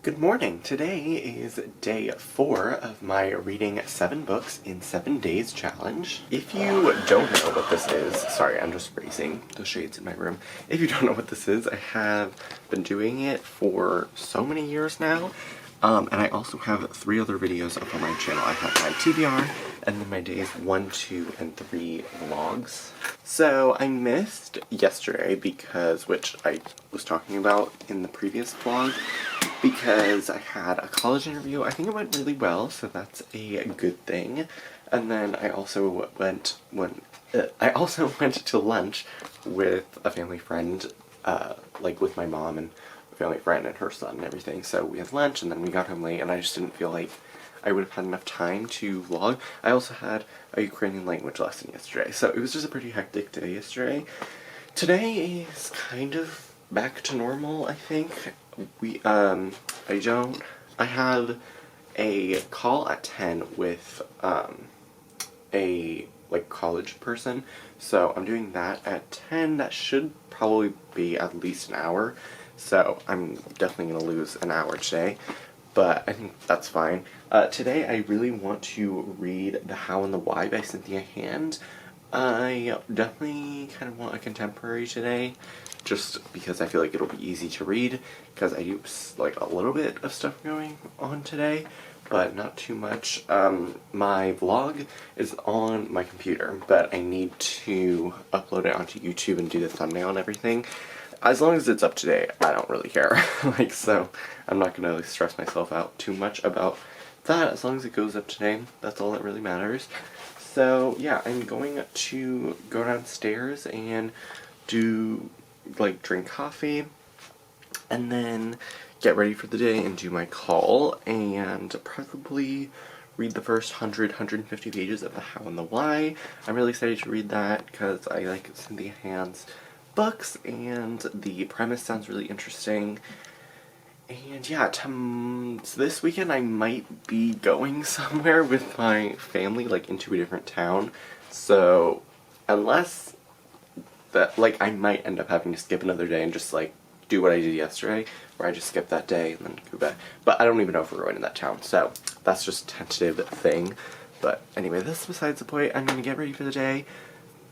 Good morning! Today is day 4 of my reading 7 books in 7 days challenge. If you don't know what this is, sorry, I'm just raising the shades in my room. If you don't know what this is, I have been doing it for so many years now. And I also have 3 other videos up on my channel. I have my TBR, and then my days 1, 2, and 3 vlogs. So I missed yesterday which I was talking about in the previous vlog, because I had a college interview. I think it went really well, so that's a good thing. And then I also went to lunch with a family friend, with my mom and a family friend and her son and everything. So we had lunch, and then we got home late, and I just didn't feel like I would have had enough time to vlog. I also had a Ukrainian language lesson yesterday, so it was just a pretty hectic day yesterday. Today is kind of back to normal, I think. I have a call at 10 with, a, college person, so I'm doing that at 10. That should probably be at least an hour, so I'm definitely gonna lose an hour today, but I think that's fine. Today I really want to read The How and the Why by Cynthia Hand. I definitely kind of want a contemporary today, just because I feel like it'll be easy to read, because I do a little bit of stuff going on today, but not too much. My vlog is on my computer, but I need to upload it onto YouTube and do the thumbnail and everything. As long as it's up to date, I don't really care. So I'm not gonna stress myself out too much about that. As long as it goes up to date, that's all that really matters. So yeah, I'm going to go downstairs and drink coffee, and then get ready for the day and do my call, and probably read the first 150 pages of The How and the Why. I'm really excited to read that because I like Cynthia Hand's books, and the premise sounds really interesting. And yeah, so this weekend I might be going somewhere with my family, into a different town. So, unless that, I might end up having to skip another day and just, do what I did yesterday, where I just skip that day and then go back. But I don't even know if we're going to that town, so that's just a tentative thing. But anyway, this is besides the point. I'm gonna get ready for the day,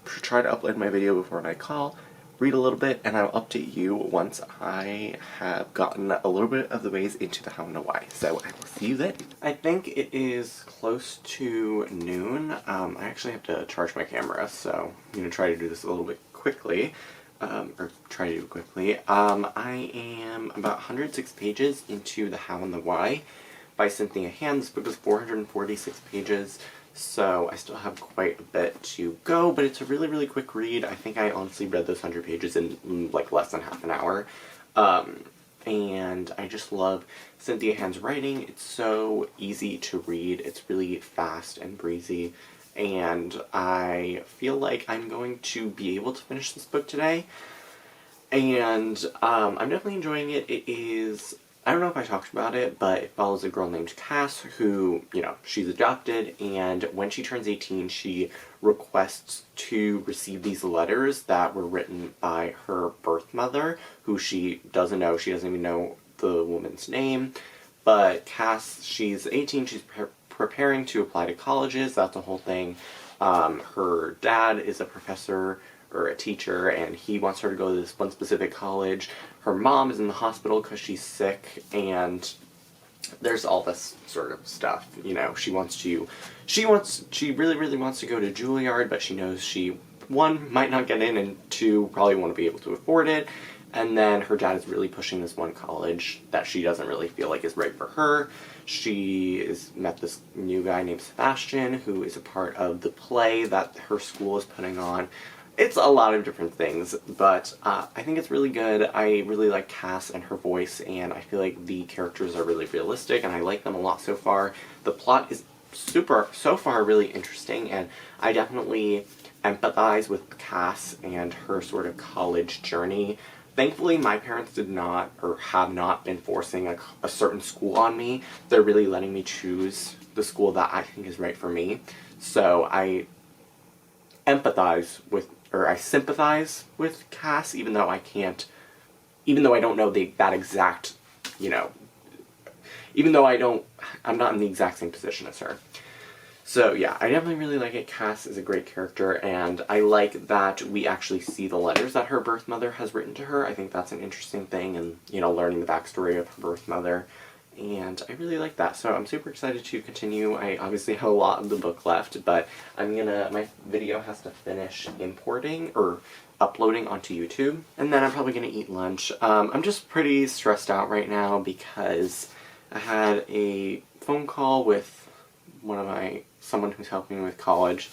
try to upload my video before my call, read a little bit, and I'll update you once I have gotten a little bit of the ways into The How and the Why. So I will see you then. I think it is close to noon. I actually have to charge my camera, so I'm going to try to do this a little bit quickly. I am about 106 pages into The How and the Why by Cynthia Hand. This book is 446 pages. So I still have quite a bit to go, but it's a really, really quick read. I think I honestly read those 100 pages in less than half an hour. And I just love Cynthia Hand's writing. It's so easy to read. It's really fast and breezy. And I feel like I'm going to be able to finish this book today. And I'm definitely enjoying it. It is, I don't know if I talked about it, but it follows a girl named Cass who, she's adopted, and when she turns 18, she requests to receive these letters that were written by her birth mother, who she doesn't know. She doesn't even know the woman's name. But Cass, she's 18, she's preparing to apply to colleges, that's the whole thing. Her dad is a professor or a teacher, and he wants her to go to this one specific college. Her mom is in the hospital because she's sick, and there's all this sort of stuff, she really, really wants to go to Juilliard, but she knows she, 1, might not get in, and 2, probably won't be able to afford it. And then her dad is really pushing this one college that she doesn't really feel like is right for her. She has met this new guy named Sebastian, who is a part of the play that her school is putting on. It's a lot of different things, but I think it's really good. I really like Cass and her voice, and I feel like the characters are really realistic, and I like them a lot so far. The plot is so far really interesting, and I definitely empathize with Cass and her sort of college journey. Thankfully, my parents did not, or have not, been forcing a certain school on me. They're really letting me choose the school that I think is right for me. So I sympathize with Cass, even though I don't know that exact, even though I'm not in the exact same position as her. So yeah, I definitely really like it. Cass is a great character, and I like that we actually see the letters that her birth mother has written to her. I think that's an interesting thing, and, you know, learning the backstory of her birth mother. And I really like that, so I'm super excited to continue. I obviously have a lot of the book left, but my video has to finish importing, or uploading onto YouTube, and then I'm probably gonna eat lunch. I'm just pretty stressed out right now because I had a phone call with someone who's helping me with college,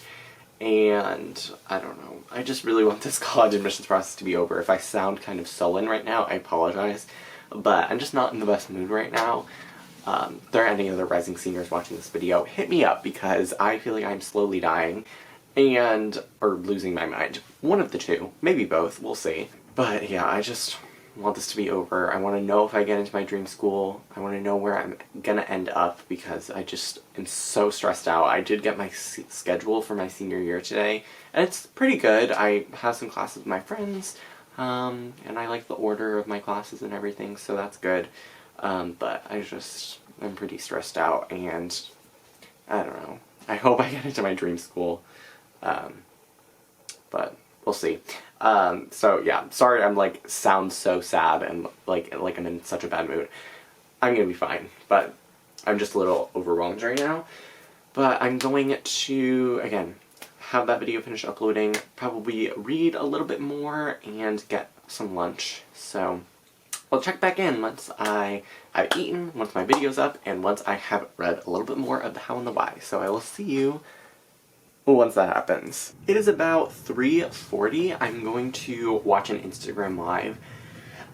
and I don't know, I just really want this college admissions process to be over. If I sound kind of sullen right now, I apologize, but I'm just not in the best mood right now. If there are any other rising seniors watching this video, hit me up, because I feel like I'm slowly dying, or losing my mind. One of the two, maybe both, we'll see. But yeah, I just want this to be over. I want to know if I get into my dream school. I want to know where I'm gonna end up, because I just am so stressed out. I did get my schedule for my senior year today, and it's pretty good. I have some classes with my friends, and I like the order of my classes and everything, so that's good. But I'm pretty stressed out, and I don't know. I hope I get into my dream school, but we'll see. So yeah, sorry I'm sound so sad and like I'm in such a bad mood. I'm gonna be fine, but I'm just a little overwhelmed right now. But I'm going to, again, have that video finish uploading, probably read a little bit more, and get some lunch. So I'll check back in once I've eaten, once my video's up, and once I have read a little bit more of the How and the Why. So I will see you once that happens. It is about 3:40. I'm going to watch an Instagram Live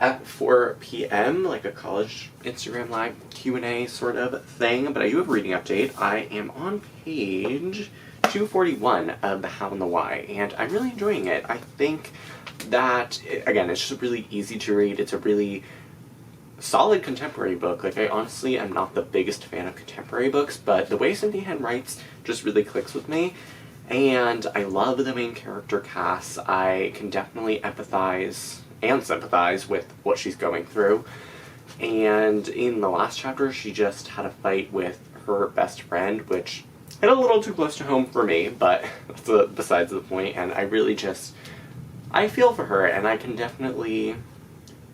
at 4 p.m., like a college Instagram Live Q&A sort of thing, but I do have a reading update. I am on page 241 of the How and the Why, and I'm really enjoying it. I think that, again, it's just really easy to read. It's a really solid contemporary book. I honestly am not the biggest fan of contemporary books, but the way Cynthia Hand writes just really clicks with me. And I love the main character, Cass. I can definitely empathize and sympathize with what she's going through. And in the last chapter, she just had a fight with her best friend, which hit a little too close to home for me, but that's besides the point. And I feel for her, and I can definitely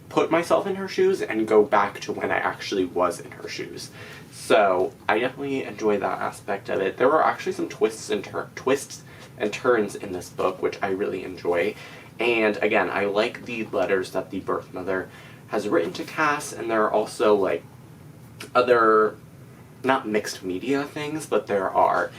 put myself in her shoes and go back to when I actually was in her shoes. So I definitely enjoy that aspect of it. There are actually some twists and turns in this book, which I really enjoy. And again, I like the letters that the birth mother has written to Cass, and there are also other, not mixed media things, but there are,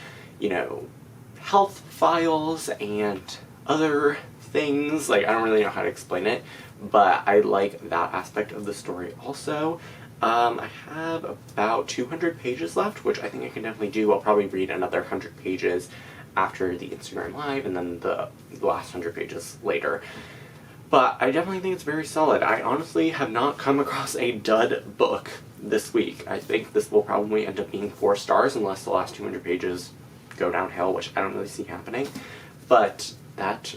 health files and other things. I don't really know how to explain it, but I like that aspect of the story also. I have about 200 pages left, which I think I can definitely do. I'll probably read another 100 pages after the Instagram Live, and then the last 100 pages later. But I definitely think it's very solid. I honestly have not come across a dud book this week. I think this will probably end up being 4 stars unless the last 200 pages go downhill, which I don't really see happening. But that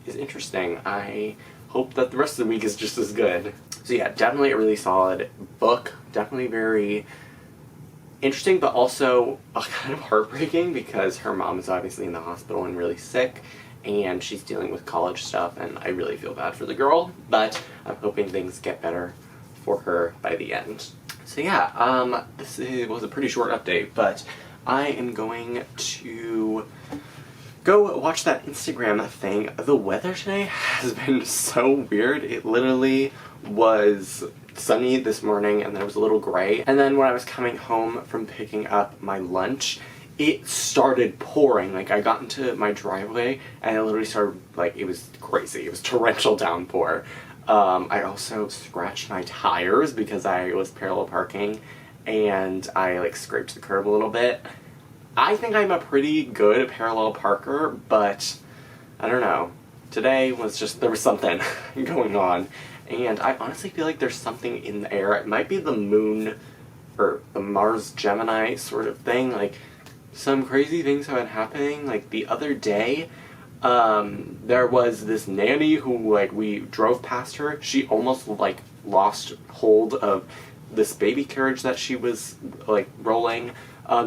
is interesting. I hope that the rest of the week is just as good. So yeah, definitely a really solid book. Definitely very interesting, but also kind of heartbreaking, because her mom is obviously in the hospital and really sick, and she's dealing with college stuff, and I really feel bad for the girl, but I'm hoping things get better for her by the end. So yeah, this was a pretty short update, but I am going to go watch that Instagram thing. The weather today has been so weird. It literally was sunny this morning, and then it was a little gray. And then when I was coming home from picking up my lunch, it started pouring. I got into my driveway, and it literally started, it was crazy. It was torrential downpour. I also scratched my tires because I was parallel parking, and I, scraped the curb a little bit. I think I'm a pretty good parallel parker, but I don't know. Today was there was something going on, and I honestly feel like there's something in the air. It might be the moon, or the Mars Gemini sort of thing. Some crazy things have been happening. The other day, there was this nanny who, we drove past her. She almost, lost hold of this baby carriage that she was, like, rolling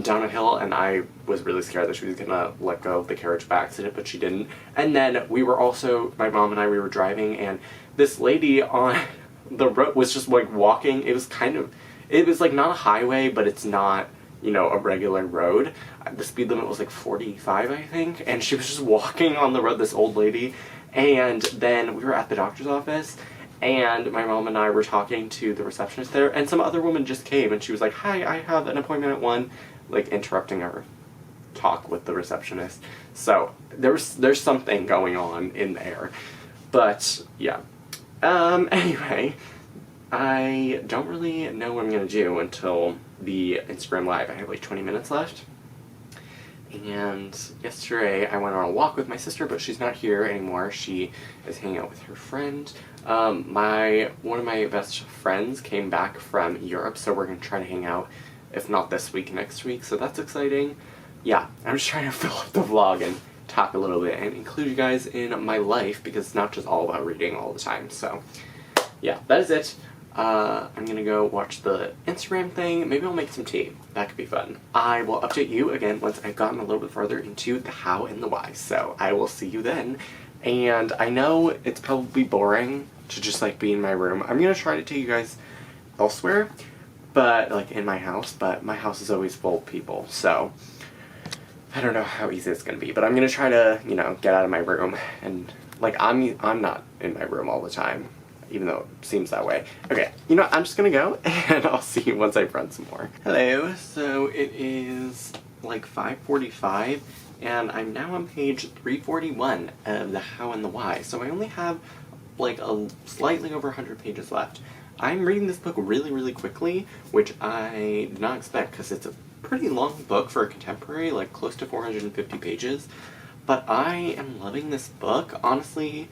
down a hill, and I was really scared that she was gonna let go of the carriage by accident, but she didn't. And then we were also, my mom and I, we were driving, and this lady on the road was just, like, walking. It was like, not a highway, but it's not, you know, a regular road. The speed limit was like 45, I think, and she was just walking on the road, this old lady. And then we were at the doctor's office, and my mom and I were talking to the receptionist there, and some other woman just came, and she was like, "Hi, I have an appointment at 1, like, interrupting our talk with the receptionist. So there's something going on in there. But yeah. Anyway, I don't really know what I'm gonna do until the Instagram Live. I have like 20 minutes left. And yesterday I went on a walk with my sister, but she's not here anymore. She is hanging out with her friend. One of my best friends came back from Europe, so we're gonna try to hang out, if not this week, next week, so that's exciting. Yeah, I'm just trying to fill up the vlog and talk a little bit and include you guys in my life, because it's not just all about reading all the time. So yeah, that is it. I'm gonna go watch the Instagram thing. Maybe I'll make some tea. That could be fun. I will update you again once I've gotten a little bit further into the how and the why. So I will see you then. And I know it's probably boring to just like be in my room. I'm gonna try to take you guys elsewhere, but like in my house, but my house is always full of people. So I don't know how easy it's gonna be, but I'm gonna try to, you know, get out of my room. And like I'm not in my room all the time, even though it seems that way. Okay, you know, I'm just gonna go, and I'll see you once I've run some more. Hello, so it is like 5:45, and I'm now on page 341 of the How and the Why, so I only have like a slightly over 100 pages left. I'm reading this book really, really quickly, which I did not expect, because it's a pretty long book for a contemporary, like close to 450 pages, but I am loving this book. Honestly,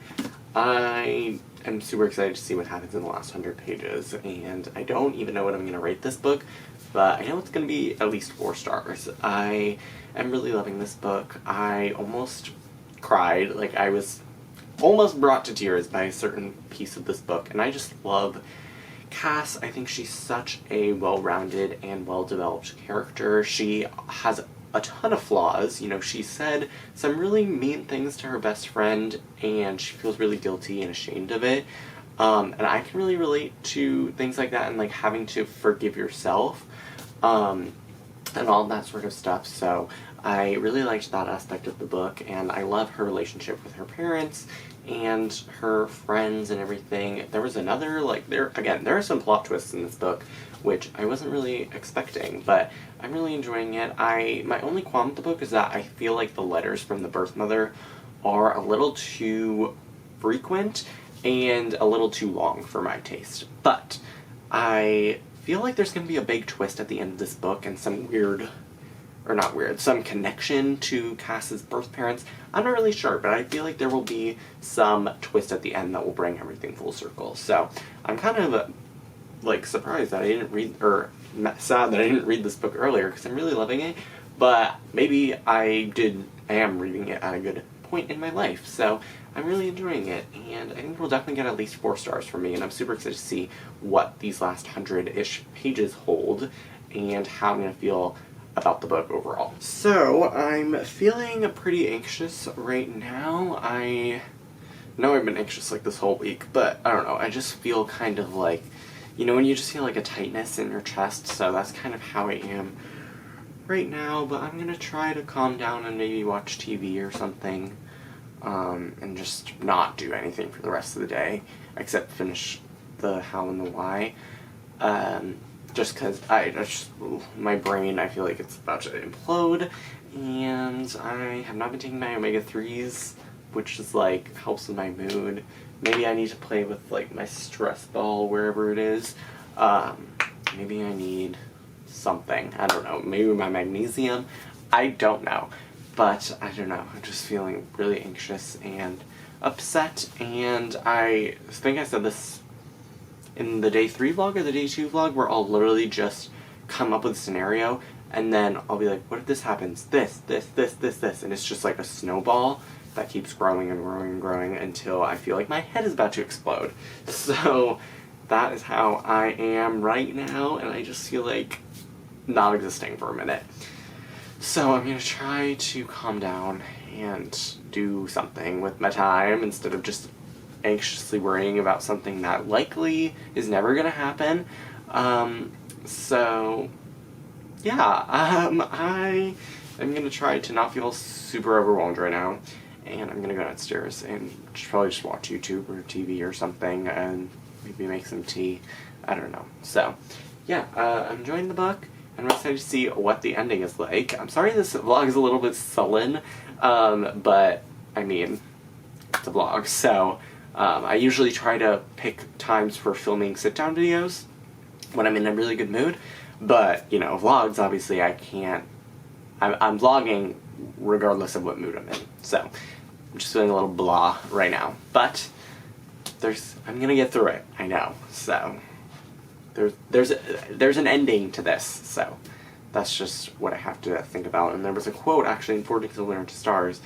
I am super excited to see what happens in the last 100 pages, and I don't even know what I'm going to rate this book, but I know it's going to be at least 4 stars. I am really loving this book. I almost cried, like I was almost brought to tears by a certain piece of this book, and I just love Cass. I think she's such a well-rounded and well-developed character. She has a ton of flaws. You know, she said some really mean things to her best friend, and she feels really guilty and ashamed of it. And I can really relate to things like that, and like having to forgive yourself, and all that sort of stuff. So I really liked that aspect of the book, and I love her relationship with her parents and her friends and everything. There was another, like, there are some plot twists in this book, which I wasn't really expecting, but I'm really enjoying it. My only qualm with the book is that I feel like the letters from the birth mother are a little too frequent and a little too long for my taste. But I feel like there's going to be a big twist at the end of this book, and some some connection to Cass's birth parents. I'm not really sure, but I feel like there will be some twist at the end that will bring everything full circle. So I'm kind of like surprised that I didn't read, or sad that I didn't read this book earlier, because I'm really loving it. But maybe I am reading it at a good point in my life, so I'm really enjoying it, and I think we'll definitely get at least 4 stars from me, and I'm super excited to see what these last 100-ish pages hold, and how I'm going to feel about the book overall. So, I'm feeling pretty anxious right now. I know I've been anxious like this whole week, but I don't know, I just feel kind of like, you know, when you just feel like a tightness in your chest, so that's kind of how I am right now. But I'm gonna try to calm down and maybe watch TV or something, and just not do anything for the rest of the day, except finish the How and the Why. Just because my brain, I feel like it's about to implode, and I have not been taking my omega-3s, which is like, helps with my mood. Maybe I need to play with like my stress ball wherever it is. Maybe I need something, I don't know, maybe my magnesium, I don't know. But I don't know, I'm just feeling really anxious and upset, and I think I said this in the day 3 vlog or the day 2 vlog, where I'll literally just come up with a scenario, and then I'll be like, what if this happens? This, and it's just like a snowball that keeps growing and growing and growing until I feel like my head is about to explode. So that is how I am right now, and I just feel like not existing for a minute. So I'm going to try to calm down and do something with my time instead of just anxiously worrying about something that likely is never going to happen. So yeah, I am going to try to not feel super overwhelmed right now, and I'm going to go downstairs and probably just watch YouTube or TV or something and maybe make some tea. I don't know. So yeah, I'm enjoying the book. I'm excited to see what the ending is like. I'm sorry this vlog is a little bit sullen, but I mean, it's a vlog, so I usually try to pick times for filming sit-down videos when I'm in a really good mood, but, you know, vlogs, obviously I can't, I'm vlogging regardless of what mood I'm in, so I'm just feeling a little blah right now, but I'm gonna get through it, I know, so there's an ending to this, so that's just what I have to think about. And there was a quote actually in According to the Lunar to Stars,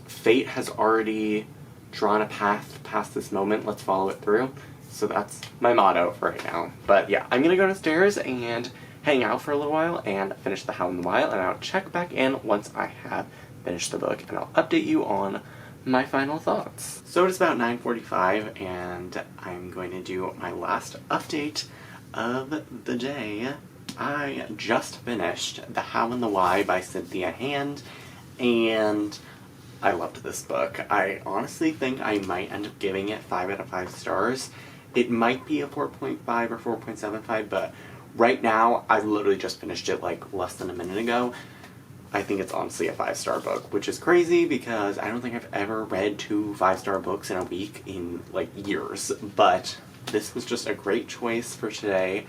fate has already drawn a path past this moment, let's follow it through. So that's my motto for right now. But yeah, I'm gonna go downstairs and hang out for a little while and finish The Hound in the Wild, and I'll check back in once I have finished the book, and I'll update you on my final thoughts. So it's about 9:45 and I'm going to do my last update of the day. I just finished The How and the Why by Cynthia Hand, and I loved this book. I honestly think I might end up giving it 5 out of 5 stars. It might be a 4.5 or 4.75, but right now, I literally just finished it like less than a minute ago. I think it's honestly a 5-star book, which is crazy because I don't think I've ever read 2 5-star books in a week in like years, but this was just a great choice for today.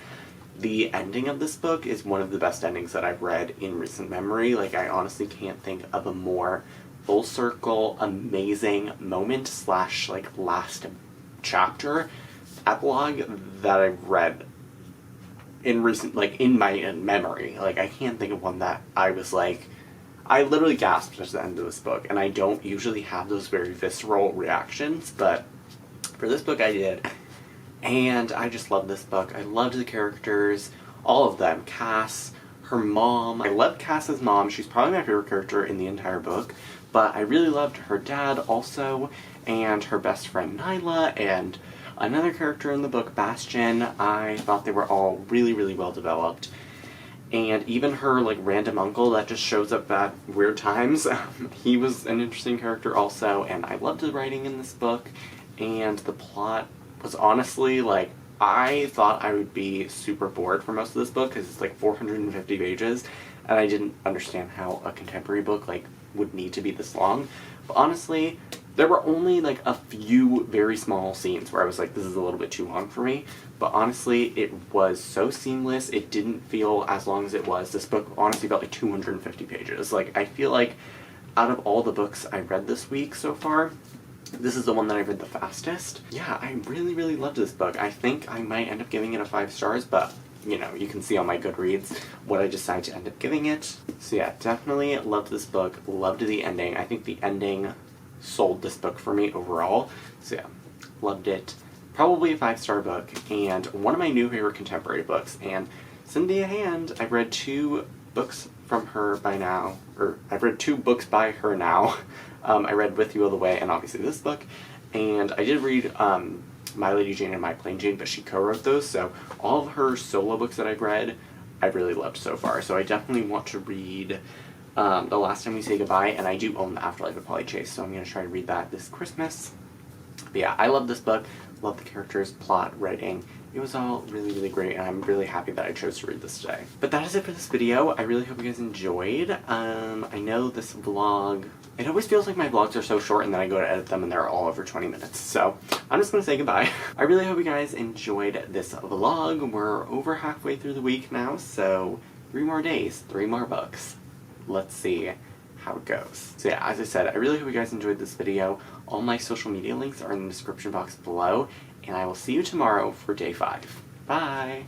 The ending of this book is one of the best endings that I've read in recent memory. Like, I honestly can't think of a more full circle, amazing moment slash like last chapter epilogue that I've read in recent, like, in my memory. Like, I can't think of one that I was like, I literally gasped at the end of this book, and I don't usually have those very visceral reactions, but for this book I did, and I just love this book. I loved the characters, all of them. Cass, her mom. I loved Cass's mom. She's probably my favorite character in the entire book, but I really loved her dad also, and her best friend Nyla, and another character in the book, Bastion. I thought they were all really, really well developed. And even her, like, random uncle that just shows up at weird times, he was an interesting character also, and I loved the writing in this book, and the plot was honestly, like, I thought I would be super bored for most of this book, because it's like 450 pages, and I didn't understand how a contemporary book, like, would need to be this long. But honestly, there were only like a few very small scenes where I was like, this is a little bit too long for me. But honestly, it was so seamless. It didn't feel as long as it was. This book honestly felt like 250 pages. Like, I feel like out of all the books I read this week so far, this is the one that I read the fastest. Yeah, I really, really loved this book. I think I might end up giving it a 5 stars, but you know, you can see on my Goodreads what I decide to end up giving it. So yeah, definitely loved this book. Loved the ending. I think the ending sold this book for me overall. So yeah, loved it. Probably a 5-star book, and one of my new favorite contemporary books. And Cynthia Hand, I've read 2 books from her by now, or I've read 2 books by her now. I read With You All the Way, and obviously this book. And I did read My Lady Jane and My Plain Jane, but she co-wrote those, so all of her solo books that I've read, I've really loved so far. So I definitely want to read The Last Time We Say Goodbye, and I do own The Afterlife of Polly Chase, so I'm going to try to read that this Christmas. But yeah, I love this book, love the characters, plot, writing. It was all really, really great, and I'm really happy that I chose to read this today. But that is it for this video. I really hope you guys enjoyed. I know this vlog, it always feels like my vlogs are so short and then I go to edit them and they're all over 20 minutes. So I'm just going to say goodbye. I really hope you guys enjoyed this vlog. We're over halfway through the week now, so 3 more days, 3 more books. Let's see how it goes. So yeah, as I said, I really hope you guys enjoyed this video. All my social media links are in the description box below, and I will see you tomorrow for day 5. Bye!